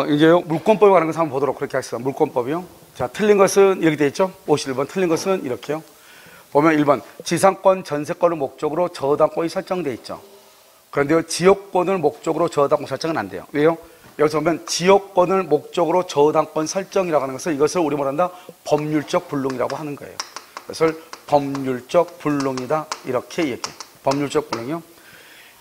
이제요, 물권법에 관한 것을 한번 보도록 그렇게 하겠습니다. 물권법이요. 자, 틀린 것은 이렇게 되어 있죠? 51번. 틀린 것은 이렇게요. 보면 1번. 지상권, 전세권을 목적으로 저당권이 설정되어 있죠. 그런데요, 지역권을 목적으로 저당권 설정은 안 돼요. 왜요? 여기서 보면 지역권을 목적으로 저당권 설정이라고 하는 것을 이것을 우리 뭐란다? 법률적 불능이라고 하는 거예요. 그것을 법률적 불능이다. 이렇게 얘기해요. 법률적 불능이요.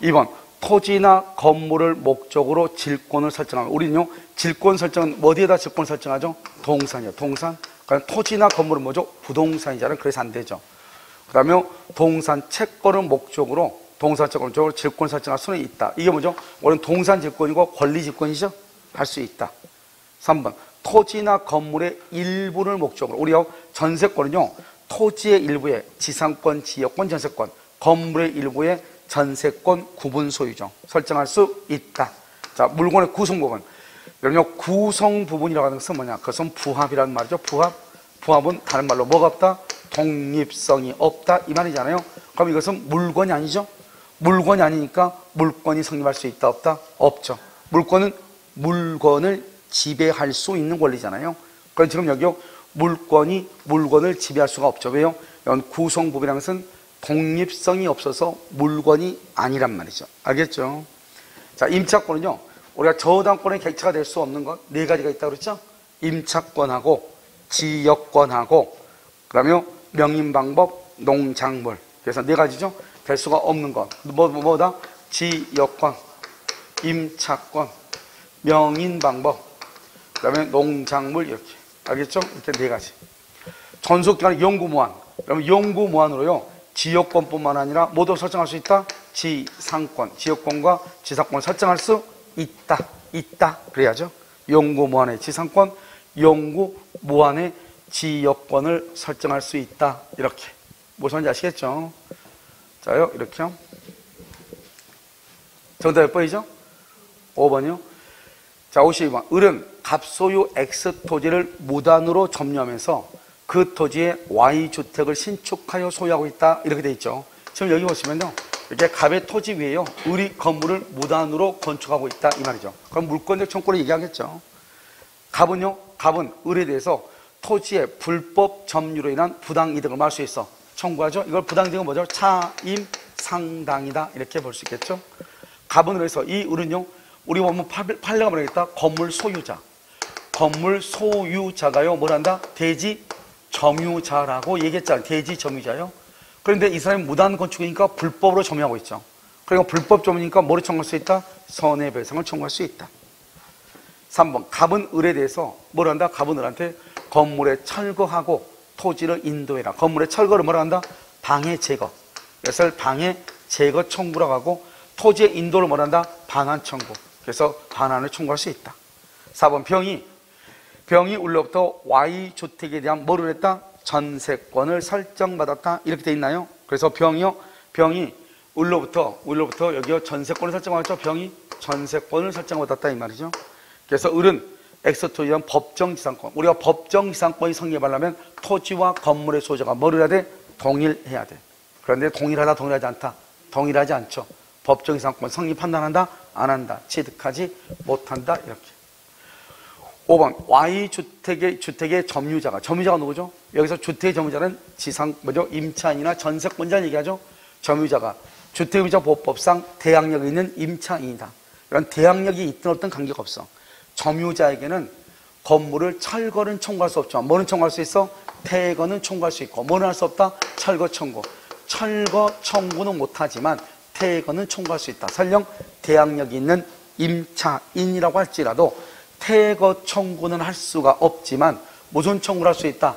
2번. 토지나 건물을 목적으로 질권을 설정하면, 우리는요, 질권 설정은 어디에다 질권 설정하죠? 동산이요. 동산. 그러니까 토지나 건물은 뭐죠? 부동산이잖아요. 그래서 안 되죠. 그 다음에 동산 채권을 목적으로, 동산 채권을 목적으로 질권 설정할 수는 있다. 이게 뭐죠? 우리는 동산 질권이고 권리 질권이죠? 할 수 있다. 3번. 토지나 건물의 일부를 목적으로, 우리요, 전세권은요, 토지의 일부에 지상권, 지역권, 전세권, 건물의 일부에 전세권 구분 소유죠. 설정할 수 있다. 자, 물건의 구성 부분. 여러분요, 구성 부분이라고 하는 것은 뭐냐? 그것은 부합이라는 말이죠. 부합. 부합은 다른 말로 뭐가 없다? 독립성이 없다. 이 말이잖아요. 그럼 이것은 물건이 아니죠? 물건이 아니니까 물건이 성립할 수 있다, 없다? 없죠. 물건은 물건을 지배할 수 있는 권리잖아요. 그럼 지금 여기요, 물건이 물건을 지배할 수가 없죠. 왜요? 이건 구성 부분이라는 것은 독립성이 없어서 물건이 아니란 말이죠. 알겠죠? 자, 임차권은요, 우리가 저당권의 객체가 될 수 없는 것 네 가지가 있다고 그랬죠? 임차권하고 지역권하고 그다음에 명인방법, 농작물. 그래서 네 가지죠? 될 수가 없는 것. 뭐다? 지역권, 임차권, 명인방법, 그다음에 농작물 이렇게. 알겠죠? 이렇게 네 가지. 전속기간은 영구무한. 그러면 영구무한으로요, 지역권뿐만 아니라 모두 설정할 수 있다? 지상권, 지역권과 지상권을 설정할 수 있다. 있다. 그래야죠. 영구무한의 지상권, 영구무한의 지역권을 설정할 수 있다. 이렇게. 무슨 말인지 아시겠죠? 자요, 이렇게요. 정답 몇 번이죠? 5번이요. 자, 52번. 을은 갑소유 X 토지를 무단으로 점유하면서 그 토지에 Y주택을 신축하여 소유하고 있다. 이렇게 돼 있죠. 지금 여기 보시면요, 이렇게 갑의 토지 위에요, 을이 건물을 무단으로 건축하고 있다. 이 말이죠. 그럼 물권적 청구를 얘기하겠죠. 갑은요, 갑은 을에 대해서 토지의 불법 점유로 인한 부당이득을 말할 수 있어. 청구하죠. 이걸 부당이득은 뭐죠? 차임상당이다. 이렇게 볼 수 있겠죠. 갑은 그래서 이 을은요, 우리 보면 판례가 뭐라겠다? 건물 소유자. 건물 소유자가요, 뭘 한다? 대지 점유자라고 얘기했잖아요. 대지 점유자요. 그런데 이 사람이 무단 건축이니까 불법으로 점유하고 있죠. 그러니까 불법 점유니까 뭐를 청구할 수 있다? 손해배상을 청구할 수 있다. 3번. 갑은 을에 대해서 뭘 한다? 갑은 을한테 건물에 철거하고 토지를 인도해라. 건물에 철거를 뭐라 한다? 방해 제거. 그래서 방해 제거 청구라고 하고, 토지의 인도를 뭐라 한다? 반환 청구. 그래서 반환을 청구할 수 있다. 4번. 병이 을로부터 Y주택에 대한 뭐를 했다? 전세권을 설정받았다. 이렇게 돼 있나요? 그래서 병이 을로부터 여기요, 전세권을 설정받았죠. 병이 전세권을 설정받았다. 이 말이죠. 그래서 을은 X토지에 대한 법정지상권. 우리가 법정지상권이 성립하려면 토지와 건물의 소유자가 뭐를 해야 돼? 동일해야 돼. 그런데 동일하다, 동일하지 않다. 동일하지 않죠. 법정지상권 성립한다, 안 한다? 안 한다. 취득하지 못한다. 이렇게. 5번. Y주택의 점유자가 누구죠? 여기서 주택의 점유자는 임차인이나 전세권자를 얘기하죠. 점유자가 주택임차보호법상 대항력이 있는 임차인이다. 이런 대항력이 있든 없든 관계가 없어. 점유자에게는 건물을 철거는 청구할 수 없지만 뭐는 청구할 수 있어? 퇴거는 청구할 수 있고, 뭐는 할 수 없다? 철거 청구. 철거 청구는 못하지만 퇴거는 청구할 수 있다. 설령 대항력이 있는 임차인이라고 할지라도 퇴거 청구는 할 수가 없지만 무슨 청구를 할 수 있다?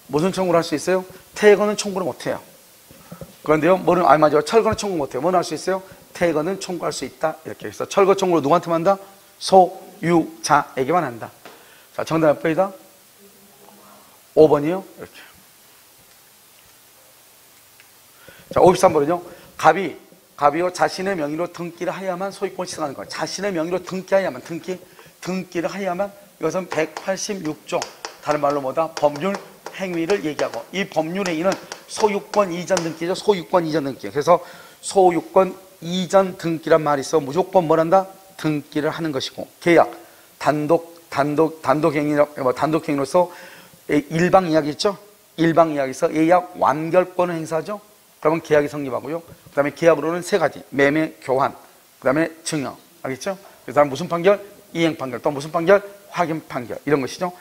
무슨 청구를 할 수 있어요? 퇴거는 청구를 못해요. 그런데요, 맞아요. 철거는 청구 못해요. 뭐는 할 수 있어요? 퇴거는 청구할 수 있다. 이렇게 해서 철거 청구를 누구한테만 한다? 소유자에게만 한다. 자, 정답 몇 번이다? 5번이요. 이렇게. 자, 53번은요. 갑이요, 자신의 명의로 등기를 하여야만 소유권을 취득하는 거예요. 자신의 명의로 등기를 하여야만, 이것은 186조, 다른 말로 뭐다? 법률 행위를 얘기하고, 이 법률 행위는 소유권 이전 등기죠. 소유권 이전 등기. 그래서 소유권 이전 등기란 말이 있어 무조건 뭘 한다? 등기를 하는 것이고, 계약, 단독행위로서 일방 이야기 있죠? 일방 이야기에서 예약 완결권을 행사하죠? 그러면 계약이 성립하고요. 그 다음에 계약으로는 세 가지. 매매, 교환, 그 다음에 증여. 알겠죠? 그래서 무슨 판결? 이행 판결. 또 무슨 판결? 확인 판결. 이런 것이죠.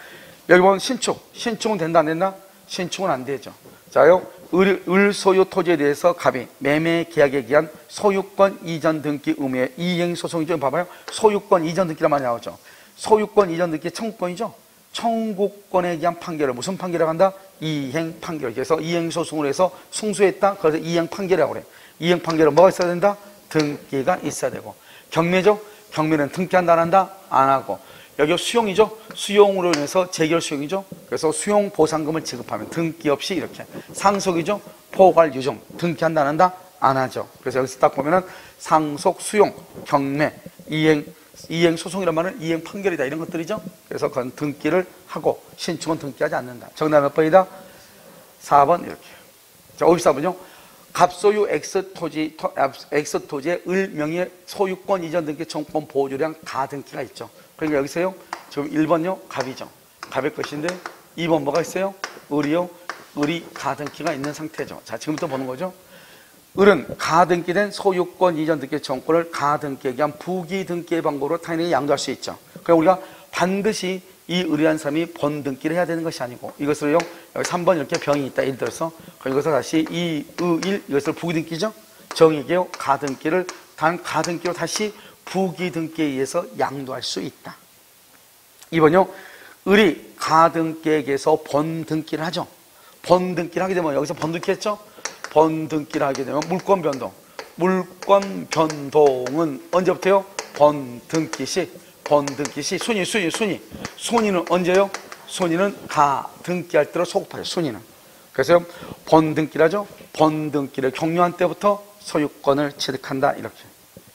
여기 보면 신축. 신축은 된다, 안 된다? 신축은 안 되죠. 자요. 을 소유 토지에 대해서 갑이 매매 계약에 기한 소유권 이전 등기 의무의 이행 소송이죠. 봐봐요. 소유권 이전 등기란 말이 나오죠. 소유권 이전 등기 청구권이죠. 청구권에 기한 판결을 무슨 판결이라고 한다? 이행 판결. 그래서 이행 소송을 해서 승소했다. 그래서 이행 판결이라고 그래. 이행 판결은 뭐가 있어야 된다? 등기가 있어야 되고. 경매죠. 경매는 등기한다, 안 한다? 안 하고. 여기 수용이죠. 수용으로 인해서 재결 수용이죠. 그래서 수용 보상금을 지급하면 등기 없이 이렇게. 상속이죠. 포괄 유증. 등기한다, 안 한다? 안 하죠. 그래서 여기서 딱 보면은 상속, 수용, 경매, 이행 소송이란 말은 이행 판결이다, 이런 것들이죠. 그래서 그건 등기를 하고 신축은 등기하지 않는다. 정답 몇 번이다? 4번 이렇게. 자, 54번요. 갑소유 X토지의 을 명의 소유권 이전 등기 청구권 보조량 가등기가 있죠. 그러니까 여기서요. 지금 1번요. 갑이죠. 갑의 것인데 2번 뭐가 있어요? 을이요. 을이 가등기가 있는 상태죠. 자, 지금부터 보는 거죠. 을은 가등기된 소유권 이전 등기 청구권을 가등기에 기한 부기등기의 방법으로 타인에게 양도할 수 있죠. 그러니까 우리가 반드시 이 을이라는 사람이 본등기를 해야 되는 것이 아니고 이것을요. 여기 3번 이렇게 병이 있다. 예를 들어서 이것을 다시 이것을 부기등기죠. 정의계요. 가등기를 단 가등기로 다시 부기등기에 의해서 양도할 수 있다. 2번요. 을이 가등기에게서 본등기를 하죠. 본등기를 하게 되면 여기서 본등기 했죠. 본등기를 하게 되면 물권 변동. 물권 변동은 언제부터요? 본등기 시. 본등기 시. 순위는 언제요? 순위는 가등기할 때로 소급하죠. 순위는. 그래서 본등기를 하죠. 본등기를 종료한 때부터 소유권을 취득한다. 이렇게.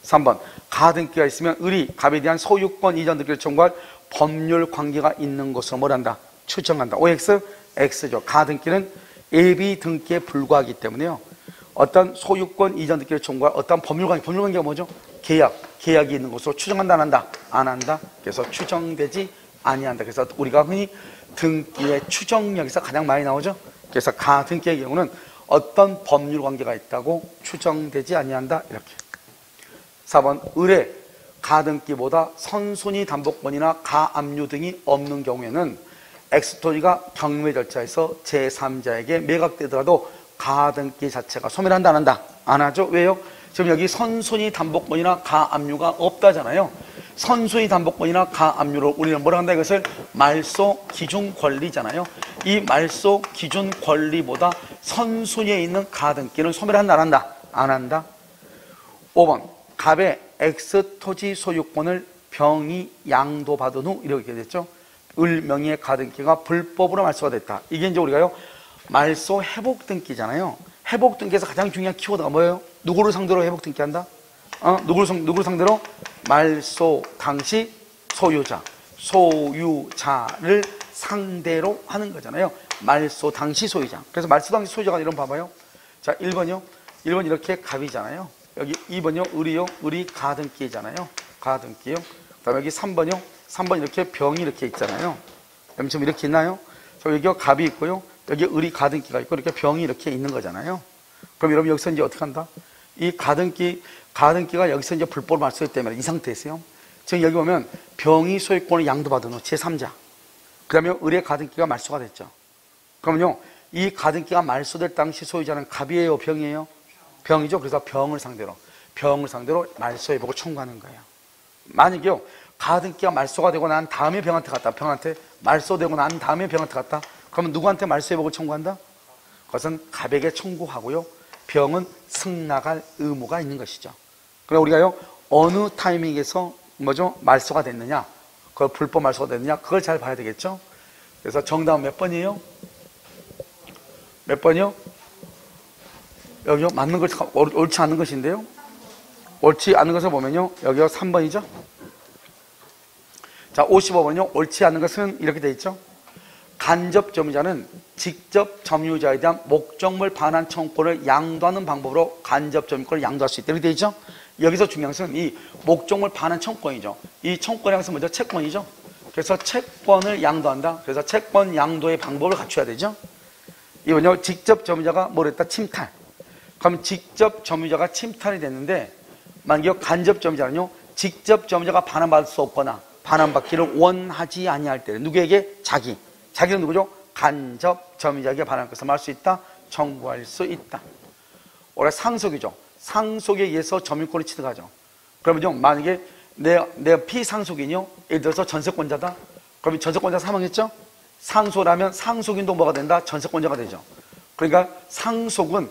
3번. 가등기가 있으면 을이 갑에 대한 소유권 이전 등기를 청구할 법률 관계가 있는 것으로 뭘 한다? 추정한다. OX, X죠. 가등기는 예비 등기에 불과하기 때문에요. 어떤 소유권 이전 등기를 청구할 어떤 법률 관계가 뭐죠? 계약이 있는 것으로 추정한다, 안 한다? 안 한다. 그래서 추정되지 아니한다. 그래서 우리가 흔히 등기의 추정력에서 가장 많이 나오죠. 그래서 가등기의 경우는 어떤 법률 관계가 있다고 추정되지 아니한다. 이렇게. 4번 을의 가등기보다 선순위 담보권이나 가압류 등이 없는 경우에는 X토지가 경매 절차에서 제3자에게 매각되더라도 가등기 자체가 소멸한다, 안 한다? 안 하죠. 왜요? 지금 여기 선순위 담보권이나 가압류가 없다잖아요. 선순위 담보권이나 가압류로 우리는 뭐라 한다? 이것을 말소 기준 권리잖아요. 이 말소 기준 권리보다 선순위에 있는 가등기는 소멸한다, 안 한다? 안 한다. 5번. 갑의 X토지 소유권을 병이 양도받은 후 이렇게 됐죠. 을 명의의 가등기가 불법으로 말소가 됐다. 이게 이제 우리가요. 말소 회복 등기잖아요. 회복 등기에서 가장 중요한 키워드가 뭐예요? 누구를 상대로 회복 등기한다? 누구를 상대로? 말소 당시 소유자를 상대로 하는 거잖아요. 말소 당시 소유자. 그래서 말소 당시 소유자가 이런 거 봐봐요. 자, 1번이요. 1번 이렇게 갑이잖아요. 여기 2번이요. 을이요. 을이 가등기잖아요. 가등기요. 그 다음에 여기 3번이요. 3번 이렇게 병이 이렇게 있잖아요. 여러분 지금 이렇게 있나요? 저 여기 갑이 있고요. 여기 을이 가등기가 있고 이렇게 병이 이렇게 있는 거잖아요. 그럼 여러분 여기서 이제 어떻게 한다? 이 가등기가 여기서 이제 불법으로 말소했기 때문에 이 상태에서요. 지금 여기 보면 병이 소유권을 양도받은 후 제3자. 그 다음에 을의 가등기가 말소가 됐죠. 그러면요. 이 가등기가 말소될 당시 소유자는 갑이에요? 병이에요? 병이죠. 그래서 병을 상대로 말소회복을 청구하는 거예요. 만약에요. 가등기가 말소가 되고 난 다음에 병한테 갔다. 병한테 말소되고 난 다음에 병한테 갔다. 그러면 누구한테 말소회복을 청구한다? 그것은 갑에게 청구하고요. 병은 승낙할 의무가 있는 것이죠. 그럼 우리가요. 어느 타이밍에서 뭐죠? 말소가 됐느냐? 그걸 불법 말소가 됐느냐? 그걸 잘 봐야 되겠죠? 그래서 정답은 몇 번이에요? 몇 번이요? 여기요. 맞는 것, 옳지 않은 것인데요. 옳지 않은 것을 보면요. 여기요. 3번이죠. 자, 55번이요. 옳지 않은 것은 이렇게 돼 있죠. 간접 점유자는 직접 점유자에 대한 목적물 반환 청구권을 양도하는 방법으로 간접 점유권을 양도할 수 있다. 이렇게 돼 있죠. 여기서 중요한 것은 이 목적물 반환 청구권이죠. 이 청구권이라는 것은 먼저 채권이죠. 그래서 채권을 양도한다. 그래서 채권 양도의 방법을 갖춰야 되죠. 이번요, 직접 점유자가 뭘 했다? 침탈. 그럼 직접 점유자가 침탈이 됐는데, 만약 간접 점유자는요, 직접 점유자가 반환받을 수 없거나 반환받기를 원하지 아니할 때, 누구에게? 자기는 누구죠? 간접 점유자에게 반환할 것을 말할 수 있다, 청구할 수 있다. 원래 상속이죠. 상속에 의해서 점유권을 취득하죠. 그러면요, 만약에 내가 피상속인이요, 예를 들어서 전세권자다. 그러면 전세권자 사망했죠? 상속하면 상속인도 뭐가 된다? 전세권자가 되죠. 그러니까 상속은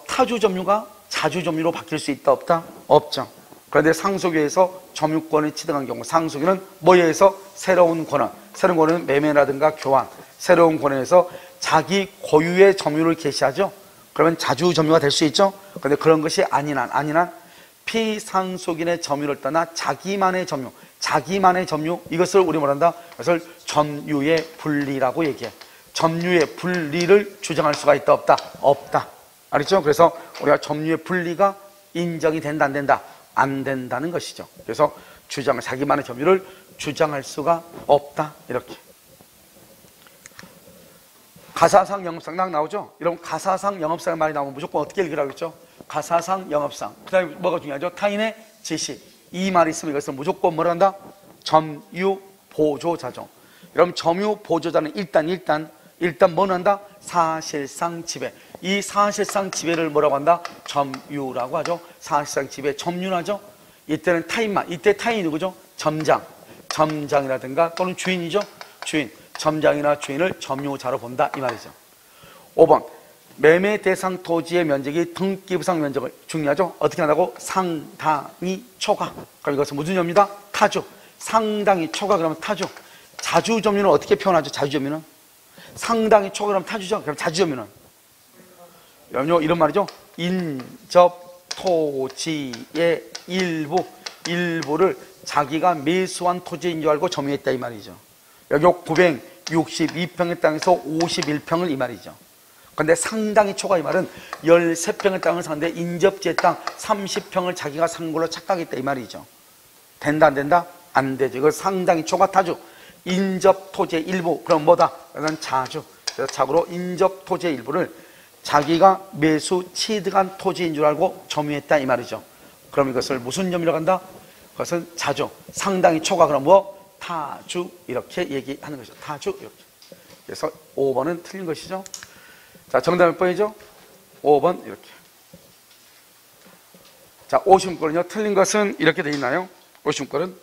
타주 점유가 자주 점유로 바뀔 수 있다, 없다? 없죠. 그런데 상속에 의해서 점유권을 취득한 경우, 상속인은 뭐에 의해서? 새로운 권한은 매매라든가 교환, 새로운 권한에서 자기 고유의 점유를 개시하죠. 그러면 자주 점유가 될 수 있죠. 그런데 그런 것이 아닌 한 피상속인의 점유를 떠나 자기만의 점유, 이것을 우리 뭐란다? 그것을 점유의 분리라고 얘기해. 점유의 분리를 주장할 수가 있다, 없다? 없다. 알겠죠? 그래서 우리가 점유의 분리가 인정이 된다, 안 된다? 안 된다는 것이죠. 그래서 자기만의 점유를 주장할 수가 없다, 이렇게. 가사상 영업상 딱 나오죠? 여러분, 가사상 영업상 말이 나오면 무조건 어떻게 읽으라고 했죠? 가사상 영업상. 그 다음에 뭐가 중요하죠? 타인의 지시. 이 말이 있으면 이것은 무조건 뭐라 한다? 점유 보조자죠. 여러분, 점유 보조자는 일단 뭐는 한다? 사실상 지배. 이 사실상 지배를 뭐라고 한다? 점유라고 하죠. 사실상 지배, 점유하죠. 이때는 타인만, 이때 타인이 누구죠? 점장이라든가 또는 주인이죠. 주인, 점장이나 주인을 점유자로 본다, 이 말이죠. 5번, 매매 대상 토지의 면적이 등기부상 면적을, 중요하죠. 어떻게 한다고? 상당히 초과. 그럼 이것은 무슨 점유다? 타주. 상당히 초과, 그러면 타주. 자주 점유는 어떻게 표현하죠? 자주 점유는 상당히 초과, 그러면 타주죠. 그럼 자주 점유는 여러분, 이런 말이죠. 인접 토지의 일부를 자기가 매수한 토지인 줄 알고 점유했다, 이 말이죠. 여기 962평의 땅에서 51평을, 이 말이죠. 근데 상당히 초과, 이 말은 13평의 땅을 사는데 인접지의 땅 30평을 자기가 산 걸로 착각했다, 이 말이죠. 된다, 안 된다? 안 되죠. 이걸 상당히 초과 타주. 인접 토지의 일부, 그럼 뭐다? 이건 자주. 그래서 자고로 인접 토지의 일부를 자기가 매수 취득한 토지인 줄 알고 점유했다, 이 말이죠. 그럼 이것을 무슨 점유라고 한다? 그것은 자주. 상당히 초과, 그럼 뭐? 타주. 이렇게 얘기하는 것이죠. 타주. 이렇게. 그래서 5번은 틀린 것이죠. 자, 정답 몇 번이죠? 5번, 이렇게. 자, 50권은요, 틀린 것은 이렇게 되어 있나요? 50권은.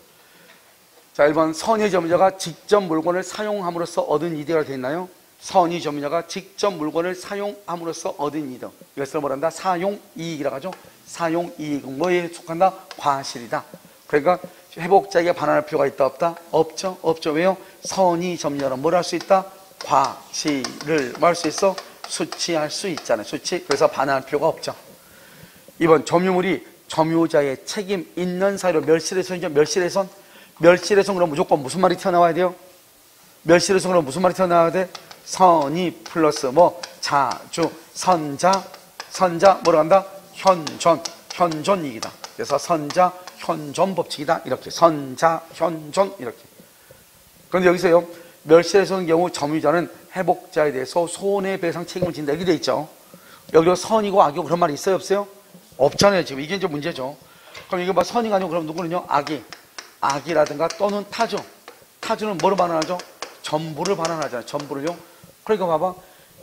자, 1번, 선의 점유자가 직접 물건을 사용함으로써 얻은 이득이라고 되어 있나요? 선의 점유자가 직접 물건을 사용함으로써 얻은 이득. 이것을 뭐란다? 사용이익이라고 하죠. 사용이익은 뭐에 속한다? 과실이다. 그러니까 회복자에게 반환할 필요가 있다, 없다? 없죠. 없죠. 왜요? 선의 점유자는 뭘 할 수 있다? 과실을 뭐 할 수 있어? 수취할 수 있잖아요. 수취. 그래서 반환할 필요가 없죠. 2번, 점유물이 점유자의 책임 있는 사유로 멸실훼손이죠. 멸실훼손 그럼 무조건 무슨 말이 튀어나와야 돼요? 멸실훼손 그럼 무슨 말이 튀어나와야 돼? 선의 플러스 뭐 자주, 선자 뭐라고 한다? 현존이익이다. 그래서 선자 현존 법칙이다. 이렇게 선자 현존, 이렇게. 그런데 여기서요, 멸실훼손의 경우 점유자는 회복자에 대해서 손해배상 책임을 진다, 이렇게 돼 있죠. 여기로 선이고 악이고 그런 말이 있어요, 없어요? 없잖아요. 지금 이게 이제 문제죠. 그럼 이게 뭐 선이가 아니고 그럼 누구는요? 악이라든가 또는 타주는 뭐로 반환하죠? 전부를 반환하잖아요. 전부를요. 그러니까 봐봐,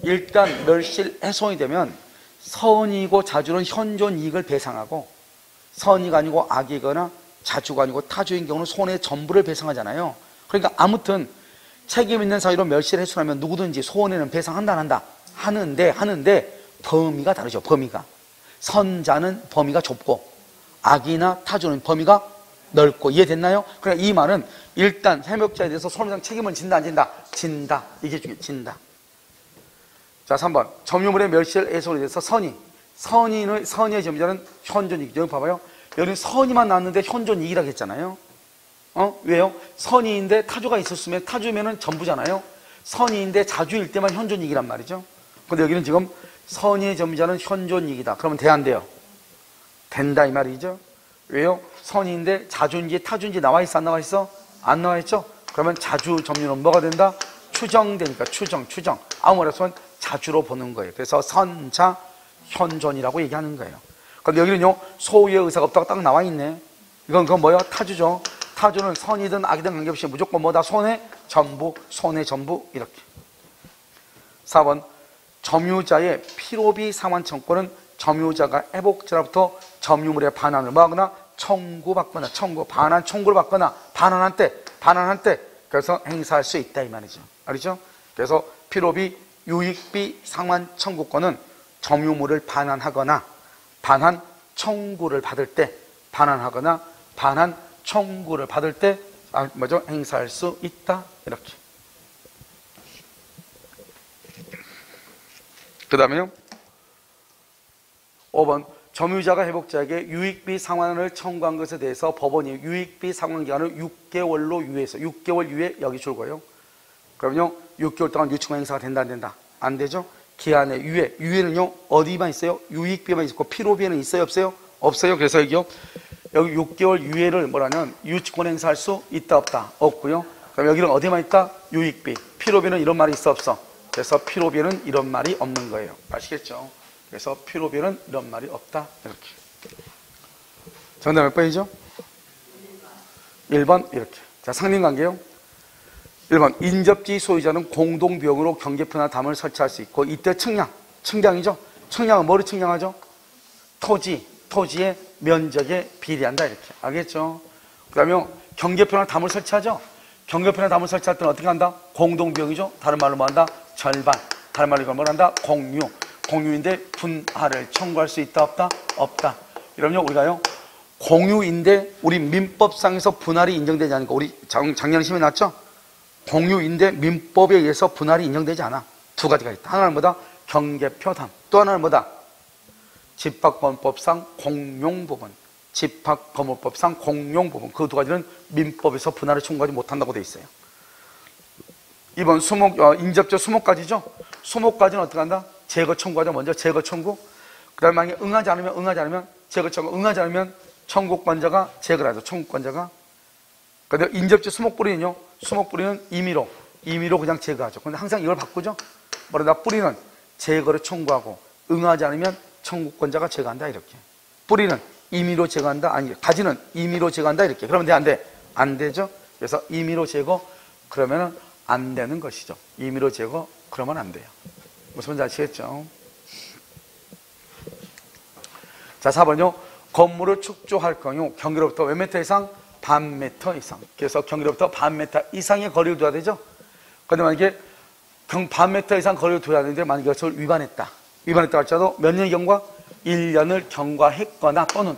일단 멸실훼손이 되면 선이고 자주는 현존 이익을 배상하고, 선이가 아니고 악이거나 자주가 아니고 타주인 경우는 손해 전부를 배상하잖아요. 그러니까 아무튼 책임 있는 사유로 멸실훼손하면 누구든지 손해는 배상한다, 안 한다? 하는데 범위가 다르죠. 범위가. 선자는 범위가 좁고 악이나 타주는 범위가 넓고. 이해됐나요? 그러니까 이 말은 일단 회복자에 대해서 손해배상 책임을 진다, 안 진다? 진다. 이게 중요해. 진다. 자, 3번. 점유물의 멸실훼손에 대해서 선의의 점유자는 현존이익. 여기 봐봐요. 여기 선의만 나왔는데 현존이익이라고 했잖아요. 왜요? 선의인데 타주가 있었으면 타주면은 전부잖아요. 선의인데 자주일 때만 현존이익이란 말이죠. 근데 여기는 지금 선의의 점유자는 현존이익이다. 그러면 돼, 안 돼요? 된다, 이 말이죠. 왜요? 선의인데 자주인지 타주인지 나와 있어, 안 나와 있어? 안 나와 있죠? 그러면 자주 점유는 뭐가 된다? 추정되니까 추정. 아무래도 자주로 보는 거예요. 그래서 선자 현존이라고 얘기하는 거예요. 그런데 여기는요, 소유의 의사가 없다고 딱 나와 있네. 그건 뭐예요? 타주죠. 타주는 선이든 악이든 관계없이 무조건 뭐다? 손의 전부 이렇게. 4번 점유자의 피로비 상환 청구는 점유자가 애복자로부터 점유물의 반환을 뭐하거나 청구받거나 반환 청구를 받거나 반환한 때 그래서 행사할 수 있다 이 말이죠. 알죠? 그래서 피로비 유익비 상환 청구권은 점유물을 반환하거나 반환 청구를 받을 때 반환하거나 반환 청구를 받을 때 행사할 수 있다 이렇게. 그 다음에요 5번 점유자가 회복자에게 유익비 상환을 청구한 것에 대해서 법원이 유익비 상환 기간을 6개월로 유예해서 6개월 유예 여기 줄 거예요. 그러면요 6개월 동안 유증 행사가 된다 안 된다? 안 되죠. 기한의 유예는요 어디만 있어요? 유익비만 있고 피로비에는 있어요 없어요? 없어요. 그래서 여기 6개월 유예를 뭐라면 유치권 행사할 수 있다 없다? 없고요. 그럼 여기는 어디만 있다? 유익비. 피로비는 이런 말이 있어 없어? 그래서 피로비는 이런 말이 없는 거예요. 아시겠죠? 그래서 피로비는 이런 말이 없다 이렇게. 정답 몇 번이죠? 1번 이렇게. 자, 상린관계요. 1번 인접지 소유자는 공동비용으로 경계표나 담을 설치할 수 있고 이때 측량이죠. 측량은 뭐를 측량하죠? 토지의 면적에 비례한다 이렇게. 알겠죠? 그 다음에 경계표나 담을 설치하죠. 경계표나 담을 설치할 때는 어떻게 한다? 공동비용이죠. 다른 말로 뭐 한다? 절반. 다른 말로 이걸 뭐 한다? 공유인데 분할을 청구할 수 있다 없다? 없다. 이러면 우리가요 공유인데 우리 민법상에서 분할이 인정되지 않으니까 우리 작년 시험에 나왔죠? 공유인데 민법에 의해서 분할이 인정되지 않아. 두 가지가 있다. 하나는 뭐다? 경계표담. 또 하나는 뭐다? 집합건물법상 공용부분. 집합건물법상 공용부분. 그 두 가지는 민법에서 분할을 청구하지 못한다고 돼 있어요. 이번 인접적 수목까지죠? 수목까지는 어떻게 한다? 제거 청구하자. 먼저 제거 청구. 그 다음에 만약에 응하지 않으면 제거 청구. 응하지 않으면 청구권자가 제거를 하죠. 청구권자가. 그런데 인접적 수목뿌리는 임의로 그냥 제거하죠. 근데 항상 이걸 바꾸죠. 뭐라 뿌리는 제거를 청구하고 응하지 않으면 청구권자가 제거한다 이렇게. 뿌리는 임의로 제거한다. 아니 가지는 임의로 제거한다 이렇게. 그러면 돼 안 돼? 안 되죠. 그래서 임의로 제거 그러면은 안 되는 것이죠. 임의로 제거 그러면 안 돼요. 무슨 말인지 아시겠죠? 자 4번요. 건물을 축조할 경우 경계로부터 몇 미터 이상? 반 미터 이상. 그래서 경계로부터 반 미터 이상의 거리를 둬야 되죠. 그런데 만약에 반 미터 이상 거리를 둬야 되는데 만약에 그것을 위반했다 할지라도 몇 년의 경과? 1년을 경과했거나 또는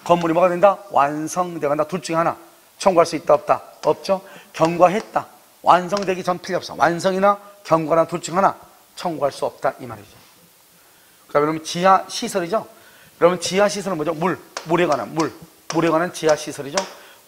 건물이 뭐가 된다? 완성되거나 둘 중에 하나. 청구할 수 있다 없다? 없죠. 경과했다. 완성되기 전 필요 없어. 완성이나 경과나 둘 중에 하나 청구할 수 없다 이 말이죠. 그 다음에 그러면 지하 시설이죠. 그러면 지하 시설은 뭐죠? 물에 관한 지하 시설이죠.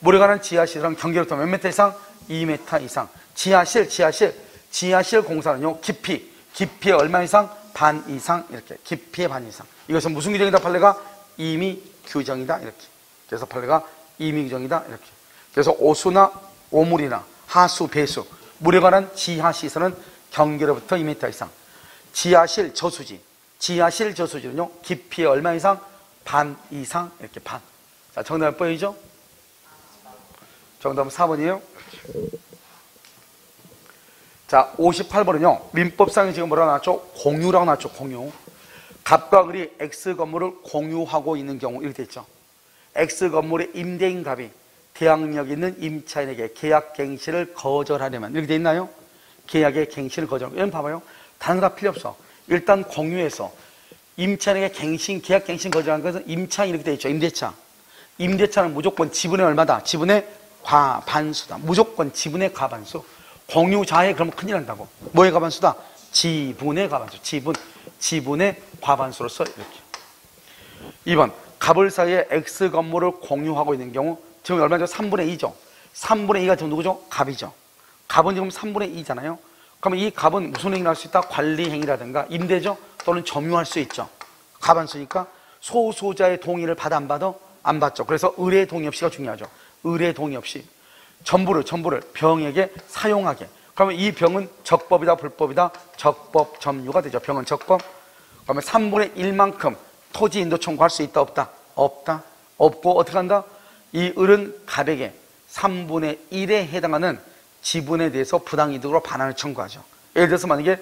물에 관한 지하 시설은 경계로부터 몇 미터 이상? 2m 이상. 지하실 공사는요 깊이의 얼마 이상? 반 이상 이렇게. 깊이의 반 이상. 이것은 무슨 규정이다? 판례가 임의 규정이다 이렇게. 그래서 판례가 임의 규정이다 이렇게. 그래서 오수나 오물이나 하수 배수 물에 관한 지하 시설은 경계로부터 2m 이상. 지하실 저수지는요 깊이의 얼마 이상? 반 이상 이렇게. 반. 자, 정답 몇 번이죠? 정답은 4번이에요. 자, 58번은요 민법상에 지금 뭐라고 나왔죠? 공유라고 나왔죠. 공유. 갑과 을이 X 건물을 공유하고 있는 경우 이렇게 돼 있죠. X 건물의 임대인 갑이 대항력 있는 임차인에게 계약 갱신을 거절하려면 이렇게 돼 있나요? 계약의 갱신을 거절하면. 여러분 봐봐요. 다른 거 다 필요 없어. 일단 공유해서 임차인에게 계약 갱신 거절하는 것은 임차인 이렇게 돼 있죠. 임대차는 무조건 지분의 얼마다? 지분의 과반수다. 무조건 지분의 과반수. 공유자에 그러면 큰일 난다고. 뭐의 과반수다? 지분의 과반수. 지분의 과반수로서 이렇게. 2번 갑을 사이에 X 건물을 공유하고 있는 경우 지금 얼마죠? 3분의 2죠. 3분의 2가 지금 누구죠? 갑이죠. 갑은 지금 3분의 2잖아요. 그러면 이 갑은 무슨 행위를 할 수 있다? 관리 행위라든가 임대죠? 또는 점유할 수 있죠. 과반수니까 소수자의 동의를 받아 안 받아? 안 받죠. 그래서 의뢰 동의 없이가 중요하죠. 의뢰 동의 없이. 전부를 병에게 사용하게. 그러면 이 병은 적법이다 불법이다? 적법 점유가 되죠. 병은 적법. 그러면 3분의 1만큼 토지 인도 청구할 수 있다 없다? 없다. 없고 어떻게 한다? 이 을은 갑에게 3분의 1에 해당하는 지분에 대해서 부당이득으로 반환을 청구하죠. 예를 들어서 만약에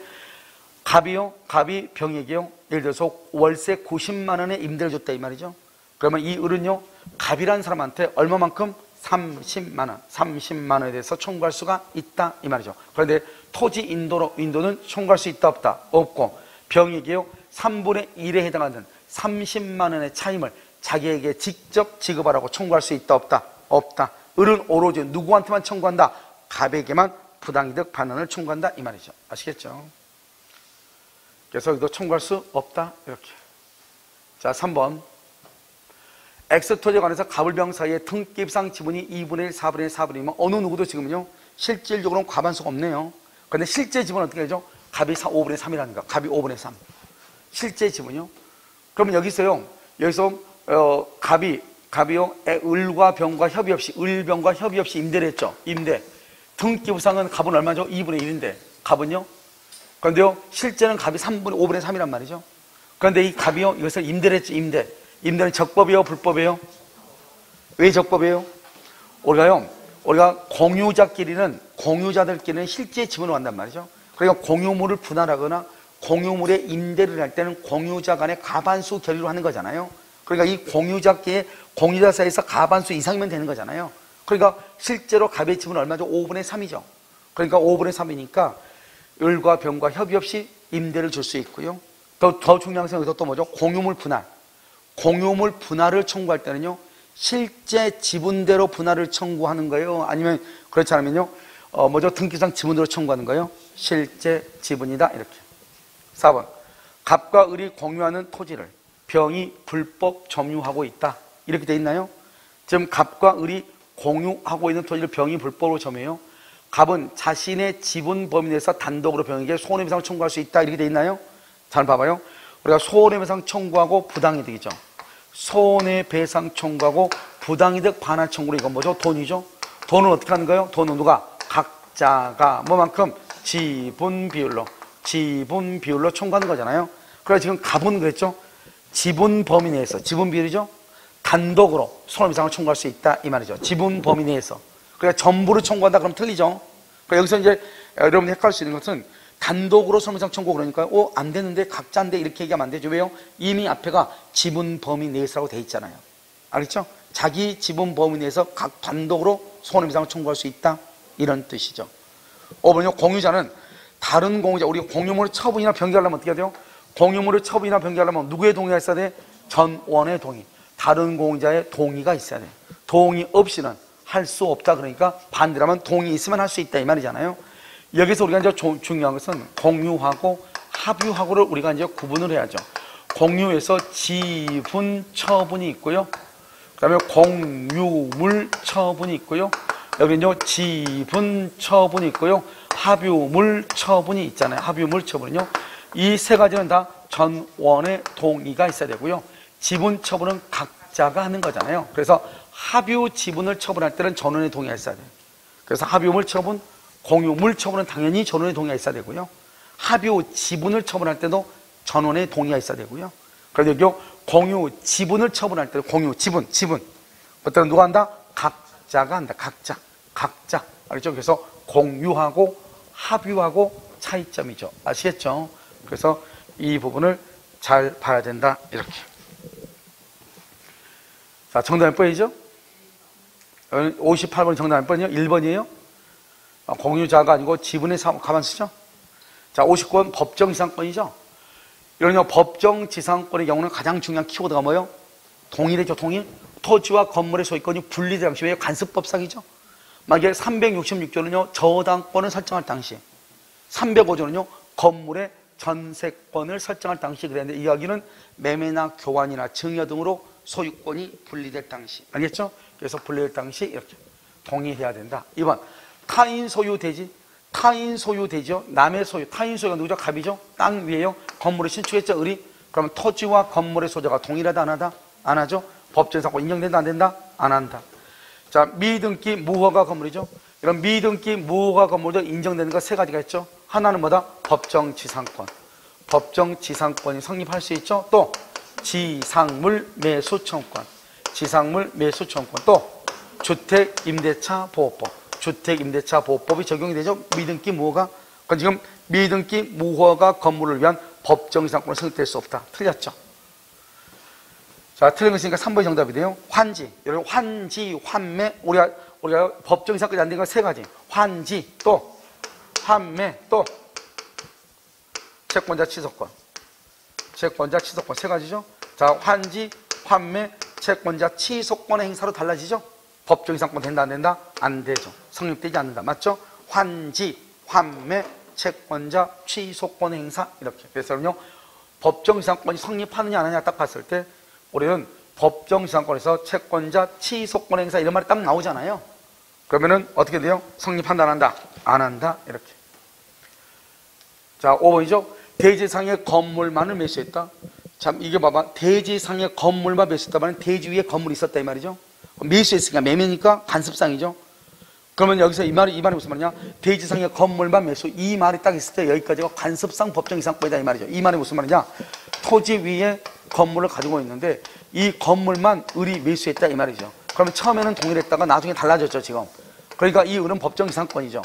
갑이 병에게요, 예를 들어서 월세 90만 원에 임대를 줬다 이 말이죠. 그러면 이 을은요, 갑이라는 사람한테 얼마만큼? 30만 원에 대해서 청구할 수가 있다 이 말이죠. 그런데 토지 인도는 청구할 수 있다 없다? 없고, 병에게요 3분의 1에 해당하는 30만 원의 차임을 자기에게 직접 지급하라고 청구할 수 있다 없다? 없다. 을은 오로지 누구한테만 청구한다? 갑에게만 부당이득 반환을 청구한다 이 말이죠. 아시겠죠? 그래서 여기도 청구할 수 없다 이렇게. 자, 3번 X토지에 관해서 갑을병 사이에 등기입상 지분이 2분의 1, 4분의 1, 4분의 1이면 어느 누구도 지금요 실질적으로는 과반수가 없네요. 그런데 실제 지분은 어떻게 되죠? 갑이 5분의 3이라는 거. 갑이 5분의 3 실제 지분이요. 그러면 여기서 갑이요 을과 병과 협의 없이, 을병과 협의 없이 임대를 했죠. 임대. 등기부상은 갑은 얼마죠? 2분의 1인데 갑은요? 그런데요 실제는 갑이 5분의 3이란 말이죠. 그런데 이 갑이요 이것을 임대를 했지. 임대는 적법이에요 불법이에요? 왜 적법이에요? 우리가 공유자들끼리는 실제 지분을 한단 말이죠. 그러니까 공유물을 분할하거나 공유물의 임대를 할 때는 공유자 간의 과반수 결의로 하는 거잖아요. 그러니까 이 공유자 사이에서 과반수 이상이면 되는 거잖아요. 그러니까 실제로 갑의 지분은 얼마죠? 5분의 3이죠. 그러니까 5분의 3이니까 을과 병과 협의 없이 임대를 줄 수 있고요. 더 중요한 것은 여기서 또 뭐죠? 공유물 분할을 청구할 때는요, 실제 지분대로 분할을 청구하는 거예요? 아니면 그렇지 않으면요, 등기상 지분대로 청구하는 거예요? 실제 지분이다. 이렇게. 4번. 갑과 을이 공유하는 토지를 병이 불법 점유하고 있다. 이렇게 돼 있나요? 지금 갑과 을이 공유하고 있는 토지를 병이 불법으로 점유해요. 갑은 자신의 지분 범위 내에서 단독으로 병에게 손해배상을 청구할 수 있다. 이렇게 돼 있나요? 잘 봐봐요. 우리가 손해배상 청구하고 부당이득이죠. 손해배상 청구하고 부당이득 반환 청구로 이건 뭐죠? 돈이죠. 돈은 어떻게 하는 거예요? 돈은 누가? 각자가 뭐만큼? 지분 비율로 청구하는 거잖아요. 그래서 지금 갑은 그랬죠? 지분 범위 내에서, 지분 비율이죠? 단독으로 손해배상을 청구할 수 있다 이 말이죠. 지분 범위 내에서. 그러니까 전부를 청구한다 그러면 틀리죠. 그러니까 여기서 이제 여러분이 헷갈릴 수 있는 것은 단독으로 손해배상 청구 그러니까 안 되는데 각자인데 이렇게 얘기하면 안 되죠. 왜요? 이미 앞에가 지분 범위 내에서라고 돼 있잖아요. 알겠죠? 자기 지분 범위 내에서 각 단독으로 손해배상을 청구할 수 있다 이런 뜻이죠. 5번요. 공유자는 다른 공유자, 우리 공유물을 처분이나 변경하려면 어떻게 해야 돼요? 공유물을 처분이나 변경하려면 누구의 동의가 있어야 돼? 전원의 동의. 다른 공유자의 동의가 있어야 돼. 동의 없이는 할 수 없다. 그러니까 반대라면 동의 있으면 할 수 있다 이 말이잖아요. 여기서 우리가 이제 중요한 것은 공유하고 합유하고를 우리가 이제 구분을 해야죠. 공유에서 지분 처분이 있고요. 그 다음에 공유물 처분이 있고요. 여기는요 지분 처분이 있고요. 합유물 처분이 있잖아요. 합유물 처분은요. 이 세 가지는 다 전원의 동의가 있어야 되고요. 지분 처분은 각자가 하는 거잖아요. 그래서 합유 지분을 처분할 때는 전원의 동의가 있어야 돼요. 그래서 합유물 처분, 공유물 처분은 당연히 전원의 동의가 있어야 되고요. 합유 지분을 처분할 때도 전원의 동의가 있어야 되고요. 그래서 여기 공유 지분을 처분할 때도 공유 지분 어떤 누가 한다? 각자가 한다. 각자 알겠죠? 그래서 공유하고 합유하고 차이점이죠. 아시겠죠? 그래서 이 부분을 잘 봐야 된다. 이렇게. 자, 정답 몇 번이죠? 58번 정답 몇 번이요? 1번이에요? 공유자가 아니고 지분의 가만쓰죠? 자, 59번 법정지상권이죠? 이런 법정지상권의 경우는 가장 중요한 키워드가 뭐예요? 동일이죠, 동일. 토지와 건물의 소유권이 분리될 당시, 왜? 간섭법상이죠? 만약에 366조는요, 저당권을 설정할 당시, 305조는요, 건물의 전세권을 설정할 당시 그랬는데, 이야기는 매매나 교환이나 증여 등으로 소유권이 분리될 당시. 알겠죠? 그래서 분리될 당시 이렇게 동의해야 된다. 2번, 타인 소유 대지. 타인 소유 대지요. 남의 소유. 타인 소유가 누구죠? 갑이죠? 땅 위에요. 건물을 신축했죠? 을이. 그러면 토지와 건물의 소유가 동일하다 안 하다? 안 하죠? 법정지상권 인정된다 안 된다? 안 한다. 자, 미등기 무허가 건물이죠. 이런 미등기 무허가 건물도 인정되는 거 세 가지가 있죠. 하나는 뭐다? 법정지상권. 법정지상권이 성립할 수 있죠. 또 지상물 매수청권. 지상물 매수청권. 또 주택임대차 보호법. 주택임대차 보호법이 적용이 되죠. 미등기 무허가. 그러니까 지금 미등기 무허가 건물을 위한 법정지상권은 성립될 수 없다. 틀렸죠. 자, 틀린 것이니까 3번이 정답이 돼요. 환지. 여러분, 환지, 환매. 우리가 법정지상권이 안 된 건 세 가지. 환지, 또 환매, 또 채권자 취소권. 채권자 취소권 세 가지죠. 자, 환지, 환매, 채권자 취소권의 행사로 달라지죠. 법정지상권 된다, 안 된다? 안 되죠. 성립되지 않는다. 맞죠? 환지, 환매, 채권자 취소권 행사. 이렇게. 그래서요, 법정지상권이 성립하느냐 안 하느냐 딱 봤을 때 우리는 법정지상권에서 채권자 취소권 행사 이런 말이 딱 나오잖아요. 그러면은 어떻게 돼요? 성립한다, 안 한다? 안 한다. 이렇게. 자, 5번이죠. 대지상의 건물만을 매수했다. 참, 이게 봐봐. 대지상의 건물만 매수했다면 대지 위에 건물이 있었다 이 말이죠. 매수했으니까 매매니까 간섭상이죠. 그러면 여기서 이 말이 무슨 말이냐? 대지상의 건물만 매수. 이 말이 딱 있을 때 여기까지가 간섭상 법정이상권이다 이 말이죠. 이 말이 무슨 말이냐? 토지 위에 건물을 가지고 있는데 이 건물만 을이 매수했다 이 말이죠. 그러면 처음에는 동일했다가 나중에 달라졌죠 지금. 그러니까 이 을은 법정지상권이죠.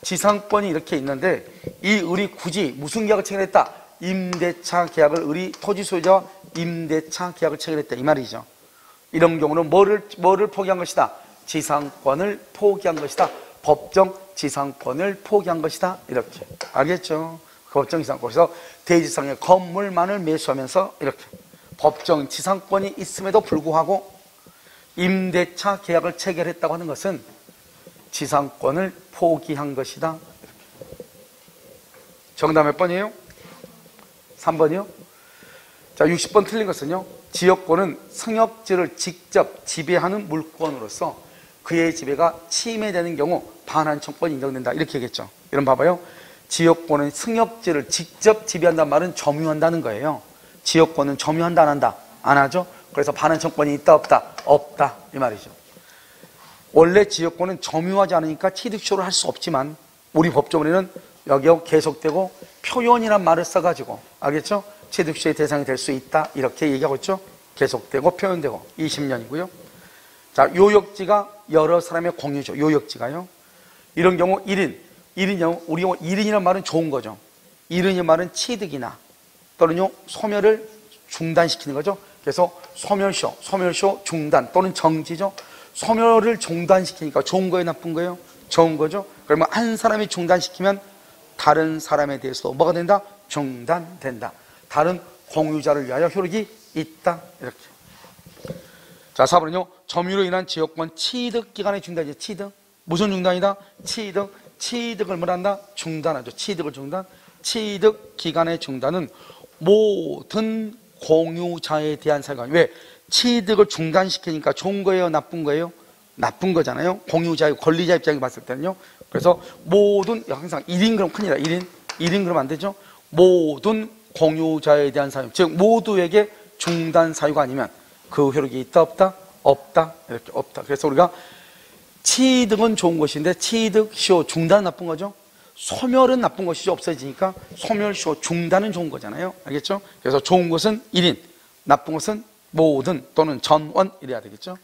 지상권이 이렇게 있는데 이 을이 굳이 무슨 계약을 체결했다? 임대차 계약을 을이 토지 소유자와 임대차 계약을 체결했다 이 말이죠. 이런 경우는 뭐를 포기한 것이다? 지상권을 포기한 것이다. 법정지상권을 포기한 것이다. 이렇게. 알겠죠? 법정지상권. 그래서 대지상의 건물만을 매수하면서 이렇게 법정지상권이 있음에도 불구하고 임대차 계약을 체결했다고 하는 것은 지상권을 포기한 것이다. 정답 몇 번이에요? 3번이요? 자, 60번 틀린 것은요. 지역권은 승역지를 직접 지배하는 물권으로서 그의 지배가 침해되는 경우 반환청권이 인정된다. 이렇게 얘기했죠. 이런 봐봐요. 지역권은 승역지를 직접 지배한다는 말은 점유한다는 거예요. 지역권은 점유한다, 안 한다? 안 하죠. 그래서 반환청권이 있다, 없다? 없다. 이 말이죠. 원래 지역권은 점유하지 않으니까 취득쇼를 할 수 없지만 우리 법조문에는 여기하고 계속되고 표현이란 말을 써가지고 알겠죠? 취득쇼의 대상이 될 수 있다. 이렇게 얘기하고 있죠. 계속되고 표현되고 20년이고요. 자, 요역지가 여러 사람의 공유죠. 요역지가요. 이런 경우 1인이요. 우리가 1인이라는 말은 좋은 거죠. 1인의 말은 취득이나 또는요 소멸을 중단시키는 거죠. 그래서 소멸쇼 중단 또는 정지죠. 소멸을 중단시키니까 좋은 거예요, 나쁜 거예요? 좋은 거죠. 그러면 한 사람이 중단시키면 다른 사람에 대해서 뭐가 된다? 중단된다. 다른 공유자를 위하여 효력이 있다. 이렇게. 자, 4번은요. 점유로 인한 지역권 취득 기간의 중단이죠. 취득. 무슨 중단이다? 취득을 뭐란다? 중단하죠. 취득을 중단. 취득 기간의 중단은 모든 공유자에 대한 사유가. 왜? 취득을 중단시키니까 좋은 거예요? 나쁜 거예요? 나쁜 거잖아요. 공유자의 권리자 입장에 봤을 때는요. 그래서 모든, 항상 1인 그럼 큰일이다. 1인 그러면 안 되죠. 모든 공유자에 대한 사유, 즉 모두에게 중단 사유가 아니면 그 효력이 있다, 없다? 없다. 이렇게 없다. 그래서 우리가 취득은 좋은 것인데 취득쇼 중단은 나쁜 거죠. 소멸은 나쁜 것이죠. 없어지니까 소멸쇼 중단은 좋은 거잖아요. 알겠죠? 그래서 좋은 것은 1인, 나쁜 것은 모든 또는 전원 이래야 되겠죠.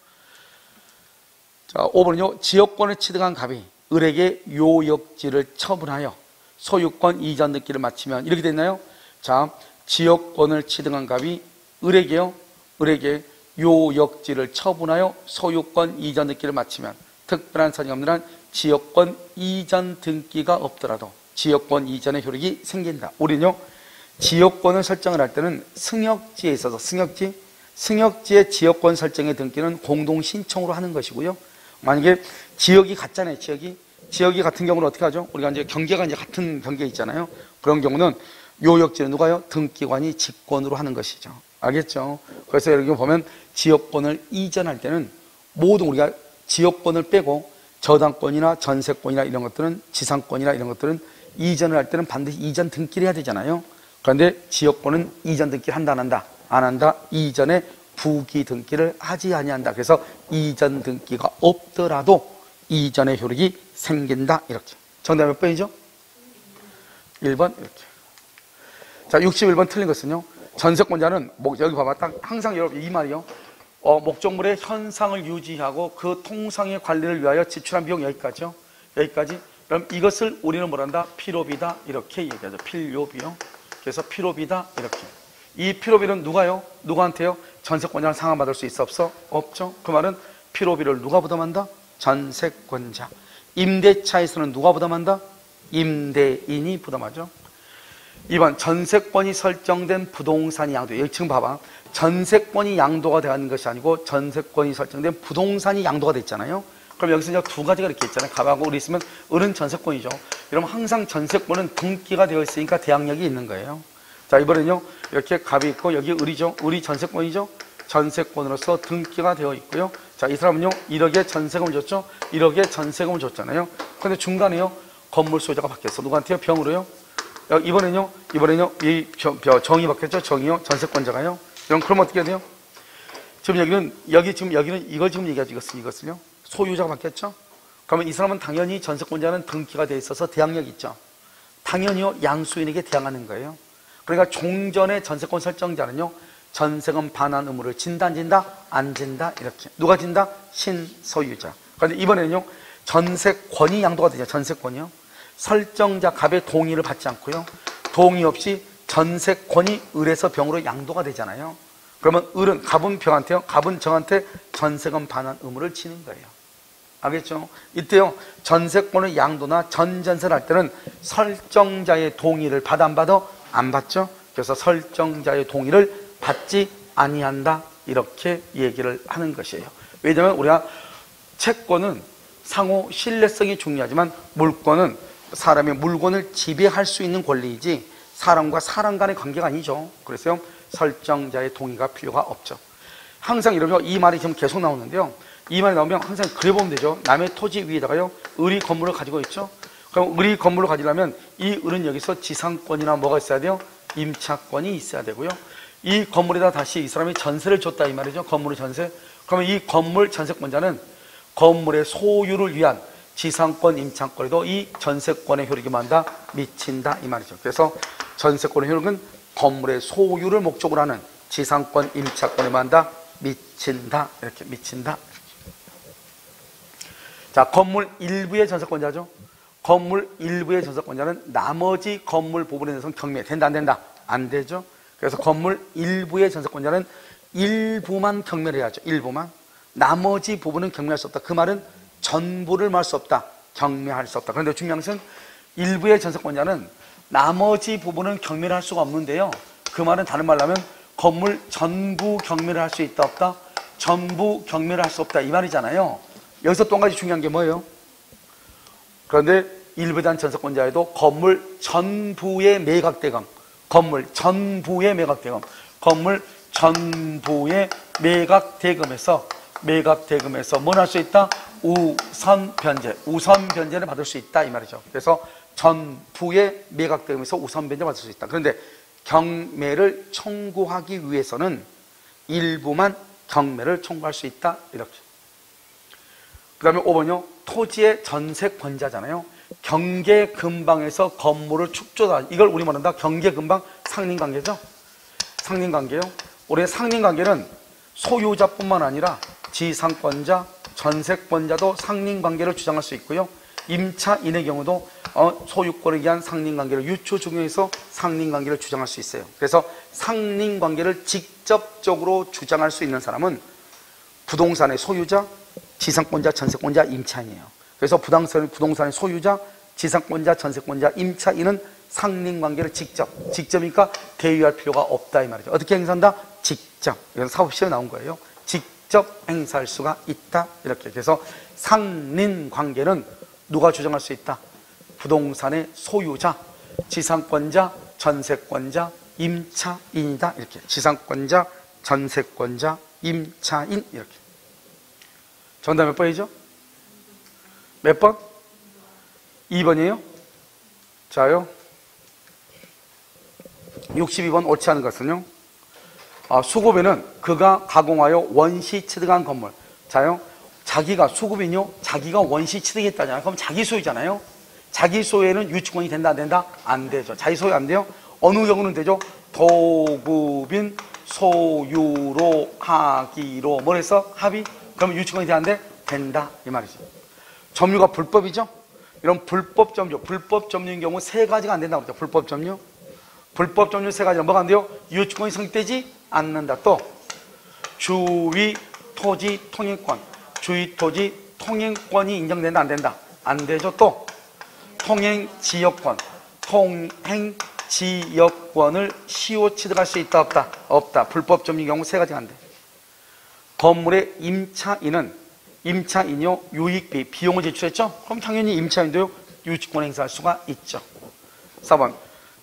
자, 5번은요. 지역권을 취득한 갑이 을에게 요역지를 처분하여 소유권 이전 등기를 마치면 이렇게 됐나요? 자, 지역권을 취득한 갑이 을에게 요역지를 처분하여 소유권 이전 등기를 마치면 특별한 사정이 없는 한 지역권 이전 등기가 없더라도 지역권 이전의 효력이 생긴다. 우리는요, 지역권을 설정을 할 때는 승역지에 있어서 승역지의 지역권 설정의 등기는 공동 신청으로 하는 것이고요. 만약에 지역이 같잖아요. 지역이 같은 경우는 어떻게 하죠? 우리가 이제 경계가 이제 같은 경계 있잖아요. 그런 경우는 요역지는 누가요? 등기관이 직권으로 하는 것이죠. 알겠죠? 그래서 여기 보면 지역권을 이전할 때는 모든 우리가 지역권을 빼고 저당권이나 전세권이나 이런 것들은 지상권이나 이런 것들은 이전을 할 때는 반드시 이전 등기를 해야 되잖아요. 그런데 지역권은 이전 등기를 한다, 안 한다? 안 한다. 이전에 부기 등기를 하지 아니한다. 그래서 이전 등기가 없더라도 이전의 효력이 생긴다. 이렇게. 정답 몇 번이죠? 1번 이렇게. 자, 61번 틀린 것은요. 전세권자는 여기 봐봐. 딱 항상 여러분 이 말이요. 목적물의 현상을 유지하고 그 통상의 관리를 위하여 지출한 비용 여기까지요. 여기까지. 그럼 이것을 우리는 뭐란다? 필요비다. 이렇게 얘기하죠. 필요비요. 그래서 필요비다. 이렇게. 이 필요비는 누가요? 누구한테요? 전세권자는 상환받을 수 있어 없어? 없죠. 그 말은 필요비를 누가 부담한다? 전세권자. 임대차에서는 누가 부담한다? 임대인이 부담하죠. 2번 전세권이 설정된 부동산이 양도. 여기 지금 봐봐. 전세권이 양도가 되는 것이 아니고 전세권이 설정된 부동산이 양도가 됐잖아요. 그럼 여기서 이제 두 가지가 이렇게 있잖아요. 갑하고 을이 있으면 을은 전세권이죠. 여러분 항상 전세권은 등기가 되어 있으니까 대항력이 있는 거예요. 자, 이번에는요. 이렇게 갑이 있고 여기 을이죠. 을이 전세권이죠. 전세권으로서 등기가 되어 있고요. 자, 이 사람은요. 1억에 전세금을 줬죠. 1억에 전세금을 줬잖아요. 근데 중간에요. 건물 소유자가 바뀌었어. 누구한테요? 병으로요. 이번에는요. 이 정이 바뀌었죠. 정이요. 전세권자가요. 그럼 어떻게 해야 돼요? 지금 여기는 이걸 지금 얘기하죠. 이것을요. 소유자가 바뀌었죠. 그러면 이 사람은 당연히 전세권자는 등기가 돼 있어서 대항력이 있죠. 당연히요. 양수인에게 대항하는 거예요. 그러니까 종전의 전세권 설정자는요. 전세금 반환 의무를 진다 안 진다? 안 진다. 이렇게. 누가 진다? 신소유자. 그런데 이번에는요. 전세권이 양도가 되죠. 전세권이요. 설정자 갑의 동의를 받지 않고요. 동의 없이 전세권이 을에서 병으로 양도가 되잖아요. 그러면 을은 갑은 병한테요. 갑은 정한테 전세금 반환 의무를 지는 거예요. 알겠죠? 이때요. 전세권의 양도나 전전세를 할 때는 설정자의 동의를 받아 안 받아? 안 받죠. 그래서 설정자의 동의를 받지 아니한다. 이렇게 얘기를 하는 것이에요. 왜냐하면 우리가 채권은 상호 신뢰성이 중요하지만 물권은 사람의 물건을 지배할 수 있는 권리이지 사람과 사람 간의 관계가 아니죠. 그래서 설정자의 동의가 필요가 없죠. 항상 이러면 이 말이 지금 계속 나오는데요. 이 말이 나오면 항상 그려보면 되죠. 남의 토지 위에다가요. 을이 건물을 가지고 있죠. 그럼 을이 건물을 가지려면 이 을은 여기서 지상권이나 뭐가 있어야 돼요? 임차권이 있어야 되고요. 이 건물에다 다시 이 사람이 전세를 줬다 이 말이죠. 건물의 전세. 그러면 이 건물 전세권자는 건물의 소유를 위한 지상권, 임차권에도 이 전세권의 효력이 만다 미친다 이 말이죠. 그래서 전세권의 효력은 건물의 소유를 목적으로 하는 지상권, 임차권에 만다 미친다 이렇게 미친다. 자, 건물 일부의 전세권자죠. 건물 일부의 전세권자는 나머지 건물 부분에 대해서는 경매 된다 안 된다? 안 되죠. 그래서 건물 일부의 전세권자는 일부만 경매를 해야죠. 일부만. 나머지 부분은 경매할 수 없다. 그 말은 전부를 말할 수 없다. 경매할 수 없다. 그런데 중요한 것은 일부의 전세권자는 나머지 부분은 경매를 할 수가 없는데요. 그 말은 다른 말로 하면 건물 전부 경매를 할 수 있다 없다? 전부 경매를 할 수 없다 이 말이잖아요. 여기서 또 한 가지 중요한 게 뭐예요? 그런데 일부에 대한 전세권자에도 건물 전부의 매각대금, 건물 전부의 매각대금, 건물 전부의 매각대금에서 뭘 할 수 있다? 우선 변제를 받을 수 있다 이 말이죠. 그래서 전부의 매각대금에서 우선 변제 받을 수 있다. 그런데 경매를 청구하기 위해서는 일부만 경매를 청구할 수 있다 이렇게. 그 다음에 5번요. 토지의 전세권자잖아요. 경계근방에서 건물을 축조다. 이걸 우리 말한다. 경계근방 상린관계죠. 상린관계요. 우리의 상린관계는 소유자뿐만 아니라 지상권자, 전세권자도 상린관계를 주장할 수 있고요. 임차인의 경우도 소유권에 의한 상린관계를 유추 적용해서 상린관계를 주장할 수 있어요. 그래서 상린관계를 직접적으로 주장할 수 있는 사람은 부동산의 소유자, 지상권자, 전세권자, 임차인이에요. 그래서 부동산의 소유자, 지상권자, 전세권자, 임차인은 상린관계를 직접이니까 대유할 필요가 없다 이 말이죠. 어떻게 행사한다? 직접. 이건 사법시험에 나온 거예요. 직접 행사할 수가 있다 이렇게. 그래서 상린관계는 누가 주장할 수 있다? 부동산의 소유자, 지상권자, 전세권자, 임차인이다 이렇게. 지상권자, 전세권자, 임차인 이렇게. 정답 몇 번이죠? 몇 번? 2번이에요? 자요. 62번 옳지 않은 것은요. 수급에는 그가 가공하여 원시 취득한 건물. 자요, 자기가 수급인요, 자기가 원시 취득했다잖아요. 그럼 자기 소유잖아요. 자기 소유에는 유치권이 된다, 안 된다? 안 되죠. 자기 소유 안 돼요? 어느 경우는 되죠? 도급인 소유로 하기로 뭘 했어? 합의? 그러면 유치권이 돼야 안 돼? 된다, 이 말이죠. 점유가 불법이죠? 이런 불법 점유, 불법 점유인 경우 세 가지가 안 된다고 그랬죠. 불법 점유. 불법 점유 세 가지는 뭐가 안 돼요? 유치권이 성립되지 않는다. 또 주위 토지 통행권, 주위 토지 통행권이 인정된다, 안 된다? 안 되죠. 또 통행 지역권, 통행 지역권을 시효 취득할 수 있다, 없다? 없다. 불법 점유인 경우 세 가지가 안 돼. 건물의 임차인은 임차인요, 유익비, 비용을 제출했죠? 그럼 당연히 임차인도요, 유치권 행사할 수가 있죠. 4번,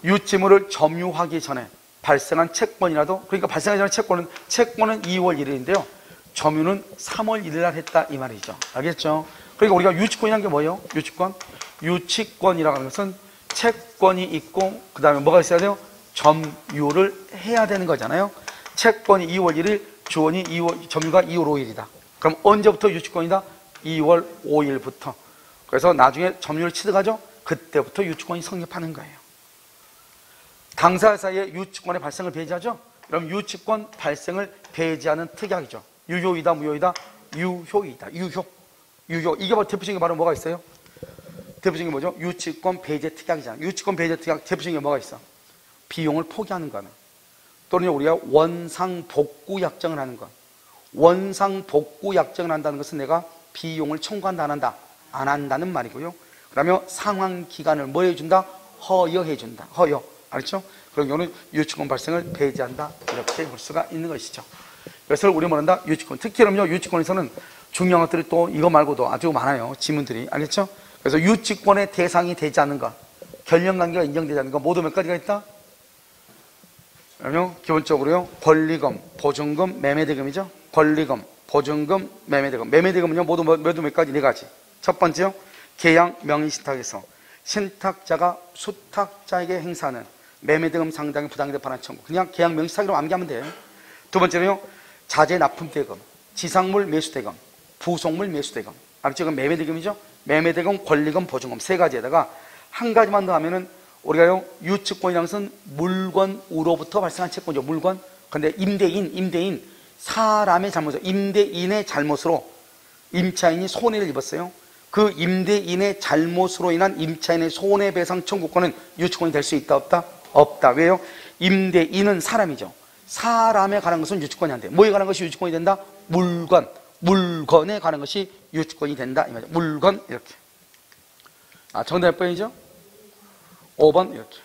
유치물을 점유하기 전에 발생한 채권이라도, 그러니까 발생하기 전에 채권은 2월 1일인데요. 점유는 3월 1일 날 했다, 이 말이죠. 알겠죠? 그러니까 우리가 유치권이라는 게 뭐예요? 유치권? 유치권이라고 하는 것은 채권이 있고, 그 다음에 뭐가 있어야 돼요? 점유를 해야 되는 거잖아요. 채권이 2월 1일, 주원이 점유가 2월 5일이다. 그럼 언제부터 유치권이다? 2월 5일부터. 그래서 나중에 점유를 취득하죠? 그때부터 유치권이 성립하는 거예요. 당사자 사이에 유치권의 발생을 배제하죠? 그럼 유치권 발생을 배제하는 특약이죠. 유효이다, 무효이다? 유효이다. 유효. 이게 대표적인 게 바로 뭐가 있어요? 대표적인 게 뭐죠? 유치권 배제 특약이잖아요. 유치권 배제 특약 대표적인 게 뭐가 있어? 비용을 포기하는 거는. 또는 우리가 원상복구 약정을 하는 것. 원상복구 약정을 한다는 것은 내가 비용을 청구한다, 안 한다? 안 한다는 말이고요. 그러면 상환기간을 뭐 해준다? 허여해준다. 허여. 알죠? 그런 경우는 유치권 발생을 배제한다. 이렇게 볼 수가 있는 것이죠. 그래서 우리 뭐한다? 유치권. 특히 그럼요, 유치권에서는 중요한 것들이 또 이거 말고도 아주 많아요. 지문들이. 알겠죠? 그래서 유치권의 대상이 되지 않는 것, 결연관계가 인정되지 않는 것, 모두 몇 가지가 있다? 그러면 기본적으로요, 권리금, 보증금, 매매대금이죠. 권리금, 보증금, 매매대금. 매매대금은요, 모두 몇 가지? 네 가지. 첫 번째요, 계약 명의신탁에서 신탁자가 수탁자에게 행사하는 매매대금 상당히 부당이득 반환 청구. 그냥 계약 명의신탁으로 암기하면 돼요. 두 번째는요, 자재 납품대금, 지상물 매수대금, 부속물 매수대금. 알았죠? 그건 매매대금이죠. 매매대금, 권리금, 보증금 세 가지에다가 한 가지만 더 하면은 우리가요, 유치권이라는 것은 물건으로부터 발생한 채권이죠. 물건. 근데 임대인, 사람의 잘못으로, 임대인의 잘못으로 임차인이 손해를 입었어요. 그 임대인의 잘못으로 인한 임차인의 손해배상 청구권은 유치권이 될 수 있다, 없다? 없다. 왜요? 임대인은 사람이죠. 사람에 관한 것은 유치권이 안 돼. 뭐에 관한 것이 유치권이 된다? 물건에 관한 것이 유치권이 된다, 이 말이죠. 물건, 이렇게. 정답 몇 번이죠? 5번, 이렇게.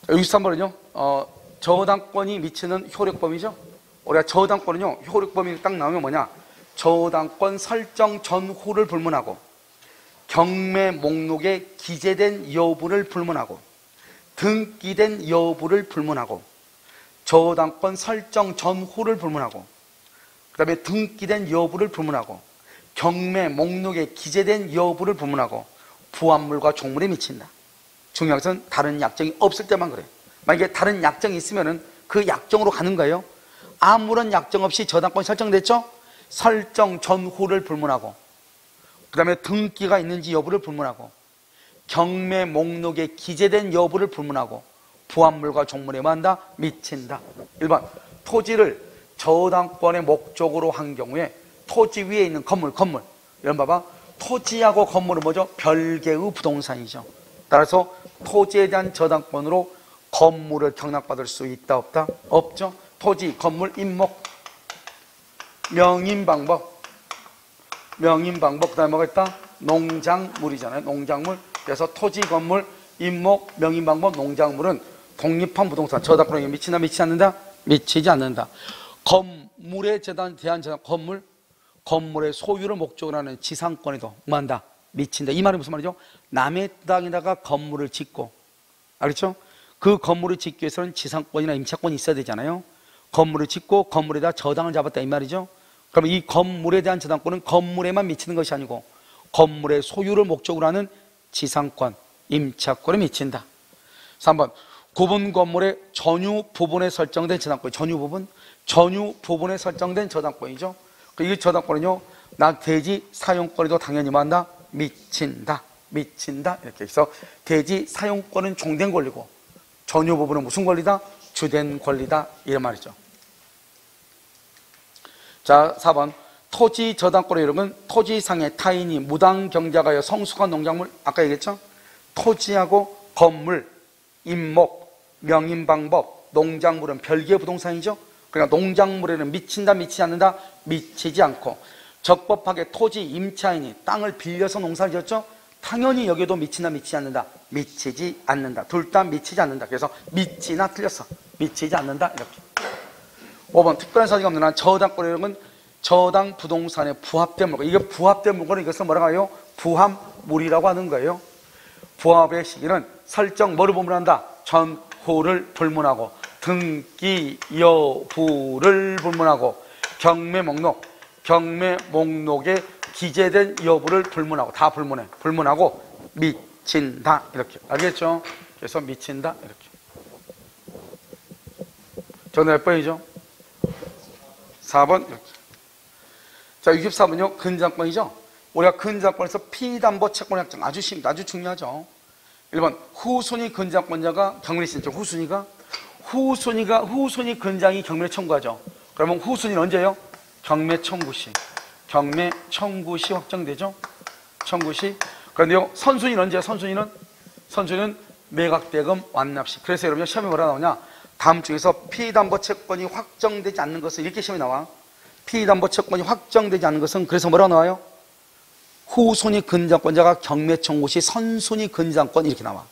63번은요, 저당권이 미치는 효력범위죠? 우리가 저당권은요, 효력범위 딱 나오면 뭐냐? 저당권 설정 전후를 불문하고, 경매 목록에 기재된 여부를 불문하고, 등기된 여부를 불문하고, 저당권 설정 전후를 불문하고, 그 다음에 등기된 여부를 불문하고, 경매 목록에 기재된 여부를 불문하고, 부합물과 종물에 미친다. 중요한 것은 다른 약정이 없을 때만 그래. 만약에 다른 약정이 있으면은 그 약정으로 가는 거예요. 아무런 약정 없이 저당권이 설정됐죠? 설정 전후를 불문하고, 그 다음에 등기가 있는지 여부를 불문하고, 경매 목록에 기재된 여부를 불문하고, 부합물과 종물에 뭐한다? 미친다. 1번, 토지를 저당권의 목적으로 한 경우에 토지 위에 있는 건물. 이런 봐봐. 토지하고 건물은 뭐죠? 별개의 부동산이죠. 따라서 토지에 대한 저당권으로 건물을 경락받을 수 있다, 없다? 없죠. 토지, 건물, 임목, 명인방법, 그 다음에 뭐가 있다? 농작물이잖아요. 농작물. 그래서 토지, 건물, 임목, 명인방법, 농작물은 독립한 부동산, 저당권에 미치나 미치지 않는다? 미치지 않는다. 건물에 대한 저당, 건물의 소유를 목적으로 하는 지상권에도 뭐한다? 미친다. 이 말이 무슨 말이죠? 남의 땅에다가 건물을 짓고, 알겠죠? 그 건물을 짓기 위해서는 지상권이나 임차권이 있어야 되잖아요. 건물을 짓고 건물에다 저당을 잡았다, 이 말이죠. 그러면 이 건물에 대한 저당권은 건물에만 미치는 것이 아니고 건물의 소유를 목적으로 하는 지상권, 임차권에 미친다. 3번, 구분 건물의 전유 부분에 설정된 저당권, 전유 부분에 설정된 저당권이죠. 이 저당권은요, 나 대지 사용권에도 당연히 뭐한다? 미친다. 이렇게 해서 대지 사용권은 종된 권리고 전유 부분은 무슨 권리다? 주된 권리다. 이런 말이죠. 자, 4번. 토지 저당권의 이름은 토지상의 타인이 무당 경작하여 성숙한 농작물, 아까 얘기했죠? 토지하고 건물, 임목, 명인방법, 농작물은 별개의 부동산이죠. 그러니까 농작물에는 미친다, 미치지 않는다, 미치지 않고, 적법하게 토지 임차인이 땅을 빌려서 농사를 지었죠. 당연히 여기도 미친다, 미치지 않는다, 미치지 않는다. 둘 다 미치지 않는다. 그래서 미치나 틀렸어. 미치지 않는다. 이렇게. 5번. 특별한 사실이 없는 한 저당권의 이름은 저당 부동산에 부합된 물건. 이게 부합된 물건은 이것을 뭐라고 해요? 부합물이라고 하는 거예요. 부합의 시기는 설정 뭐를 불문한다? 전후를 불문하고, 등기 여부를 불문하고, 경매 목록에 기재된 여부를 불문하고, 다 불문하고 미친다. 이렇게. 알겠죠? 그래서 미친다. 이렇게. 저는 몇 번이죠? 4번. 이렇게. 자, 64번요. 근저당권이죠. 우리가 근저당권에서 피담보 채권 확정 아주 중요하죠. 1번. 후순위 근저당권자가 경매를 신청. 후순위 근저당이 경매를 청구하죠. 그러면 후순위는 언제요? 경매 청구 시 확정되죠. 청구 시. 그런데요, 선순위는 언제요? 선순위는 매각대금 완납 시. 그래서 여러분 시험에 뭐라 나오냐? 다음 중에서 피담보 채권이 확정되지 않는 것은 이렇게 시험에 나와. 피담보 채권이 확정되지 않는 것은 그래서 뭐라고 나와요? 후순위 근저당권자가 경매 청구 시 선순위 근저당권 이렇게 나와.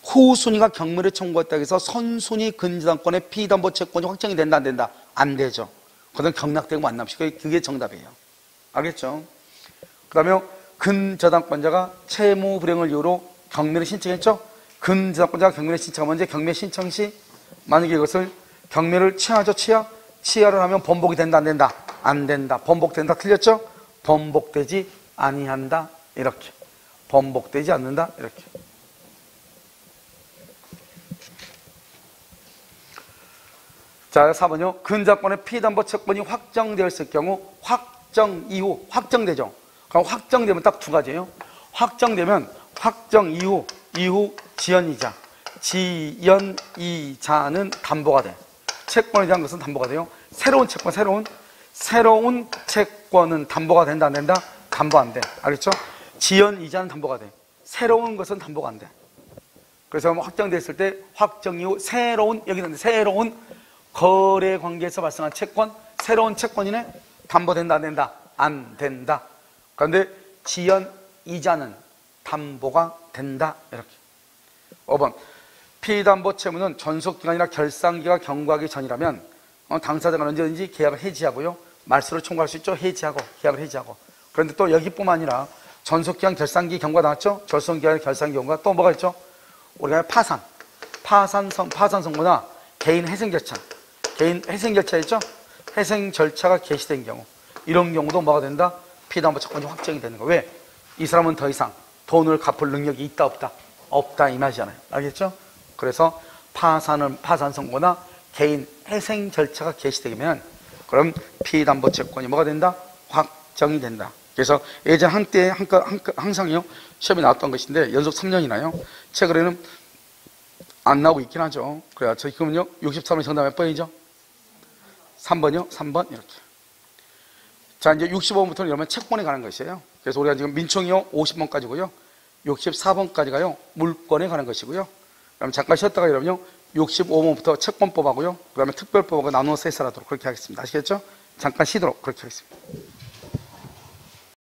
후순위가 경매를 청구했다고 해서 선순위 근저당권의 피담보 채권이 확정이 된다, 안 된다? 안 되죠. 그건 경락되고 완납시. 그게 정답이에요. 알겠죠? 그 다음에 근저당권자가 채무 불행을 이유로 경매를 신청했죠? 근저당권자가 경매를 신청하면 이제 경매 신청 시 만약에 이것을 경매를 취하죠? 취하를 하면 번복이 된다, 안 된다? 안 된다. 번복된다. 틀렸죠? 번복되지 아니한다. 이렇게. 번복되지 않는다. 이렇게. 자, 4번요. 근저당권의 피담보 채권이 확정되었을 경우 확정 이후 확정되죠. 그럼 확정되면 딱 두 가지예요. 확정 이후 지연이자는 담보가 돼. 채권에 대한 것은 담보가 돼요. 새로운 채권은 담보가 된다, 안 된다? 담보 안 돼. 알겠죠? 지연이자는 담보가 돼. 새로운 것은 담보가 안 돼. 그래서 확정됐을 때 확정 이후 새로운 거래 관계에서 발생한 채권, 새로운 채권이네? 담보된다, 안 된다? 안 된다. 그런데 지연이자는 담보가 된다. 이렇게. 5번. 피담보 채무는 전속기간이나 결산기가 경과하기 전이라면 당사자가 언제든지 계약을 해지하고요. 말소를 청구할 수 있죠. 계약을 해지하고. 그런데 또 여기뿐만 아니라 전속기간, 결산기 경과 나왔죠. 결손기간, 결산기 경과. 또 뭐가 있죠? 우리가 파산 선고나 개인 회생 절차 있죠. 회생 절차가 개시된 경우, 이런 경우도 뭐가 된다? 피담보 채권이 확정이 되는 거. 왜? 이 사람은 더 이상 돈을 갚을 능력이 있다, 없다? 없다 이 말이잖아요. 알겠죠? 그래서 파산 선고나 개인 회생 절차가 개시되면 그럼 피담보 채권이 뭐가 된다? 확정이 된다. 그래서 예전 한때 항상요 시험에 나왔던 것인데 연속 3년이나요. 최근에는 안 나오고 있긴 하죠. 그래요. 지금은요 63번 정답 몇 번이죠? 3번이요? 3번 이렇게. 자, 이제 65번부터는 이러면 채권에 관한 것이에요. 그래서 우리가 지금 민총이요 50번까지고요. 64번까지가요 물권에 관한 것이고요. 그럼 잠깐 쉬었다가 이러면요 65번부터 채권법 하고요. 그 다음에 특별법하고 나누어서 해설하도록 그렇게 하겠습니다. 아시겠죠? 잠깐 쉬도록 그렇게 하겠습니다.